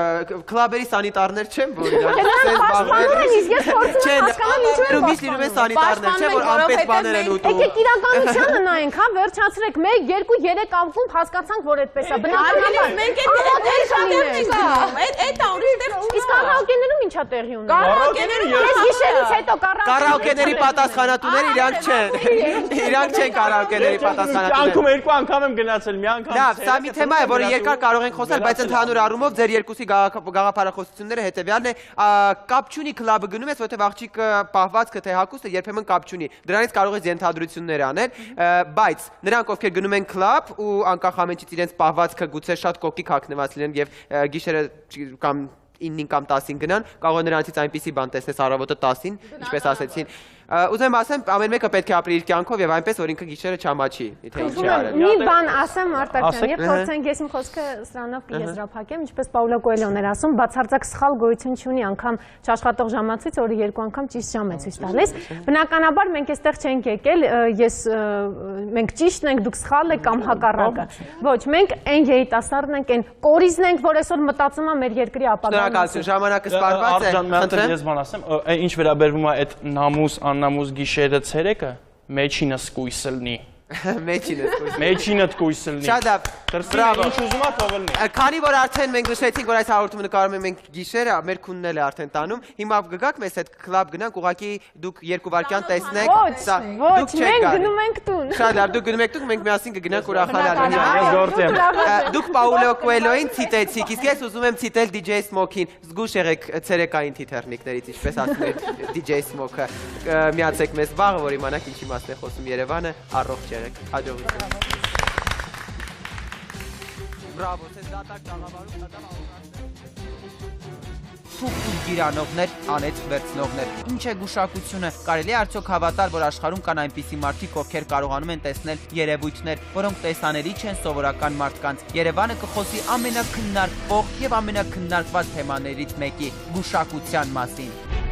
քլաբերի սանիտարներ չեն, որ իրար Պաշտպանում են, իսկ ես փորձում եմ հասկանալ ինչու են Ումից լինում են սանիտարներ, չէ՞ որ անպետք բաներ են ուտում։ Եկեք իրականությանը նայենք, հա, վերջացրեք 1, 2, 3 ակումբ հասկացանք, որ այդպես է։ Բնականաբար Մենք այդ շատ այդ է ուրիշ իսկ կարաոկեներում ինչա տեղի ունի։ Կարաոկեներում Ես գիշերից հետո Կարաոկեների պատասխանատուները իրանք չեն։ Իրանք չեն կարաոկեների պատասխանատուները։ Անկում երկու անգամ եմ գնացել, մի անգամ։ Լավ, սա մի թեմա է, որը երկար կարող ենք խոսալ, բայց ընդհանուր առումով ձեր երկուսի գաղափարախոսությունները հետեւյալն է, կապ չունի քլաբը գնում ես, որտեղ աղջիկը պահվածքը թե հագուստը երբեմն կապ չունի։ Դրանից կարող ես ենթադրություններ անել, բայց նրանք ովքեր գնում են քլաբ ու անկախ ամենից իրենց պահվածքը գուցե շատ կոկիկ հագնված լինեն եւ գիշերը կամ 9-ին կամ 10-ին գնան, կարող է նրանցից այնպիսի բան տեսնես առավոտը 10-ին, ինչպես ասեցին։ Ուզում ասեմ, ամեն մեկը պետք է ապրի իր կյանքով եւ այնպես որ ինքը գիշերը չամաչի, եթե ինչ արել։ Մի բան ասեմ Արտակյան, եւ փորձենք ես իմ խոսքը սրանով կեզրափակեմ, ինչպես Պաուլո Կոելյոն էր ասում, բացարձակ սխալ գոյություն չունի անգամ չաշխատող ժամացույց, որը 2 անգամ ճիշտ ժամ է ցույց տալիս։ Բնականաբար մենք այստեղ չենք եկել, մենք ճիշտն ենք, դուք սխալ եք կամ հակառակը։ Ոչ, մենք այն երիտասարդն ենք, այն կորիզն ենք, որ այսօր մտածում է մեր երկրի ապագան մասին։ Շնորհակալություն, ժամանակը սպառված է։ Խնդրեմ, ես բան ասեմ, ինչ վերաբերվում է այդ նամուս աննամուս գիշերը ցերեկը, մեջինս կույսը լինի։ Մեջինը կույսը լինի։ Շատ լավ։ Բրավո։ Ինչ ուզում ա թողնի։ Քանի որ արդեն մենք նշեցինք, որ այս հաղորդումը նկարում ենք գիշերը, մեր քունն էլ է արդեն տանում։ Հիմա գգաք մեզ հետ քլաբ գնանք, ուղղակի դուք 2 վայրկյան տեսնեք։ Ոչ, մենք գնում ենք տուն։ Շատ լավ, դուք գնում եք տուն, մենք միասին կգնանք ուրախանալ։ Ես գործ եմ։ Դուք Պաուլո Կոելյոին ցիտեցիք, իսկ ես ուզում եմ ցիտել DJ Smoke-ին։ Զգուշ եղեք ցերեկային թիթեռնիկներից, ինչպես ասում է DJ Smoke-ը։ Միացեք մեզ վաղը, որ իմանաք ինչի մասն է խոսում Երևանը, առողջ եղեք։ Հաջողություն։ Բրավո, ցես դատակ տաղավարում Թուք գիրանողներ, անեց վերցնողներ։ Ինչ է գուշակությունը։ Կարելի է արդյոք հավատալ, որ աշխարհում կան այնպիսի մարդիկ, ովքեր կարողանում են տեսնել երևույթներ, որոնք տեսանելի չեն սովորական մարդկանց։ Երևանը կխոսի ամենակննարկվող եւ ամենակննարկված թեմաներից մեկի՝ գուշակության մասին։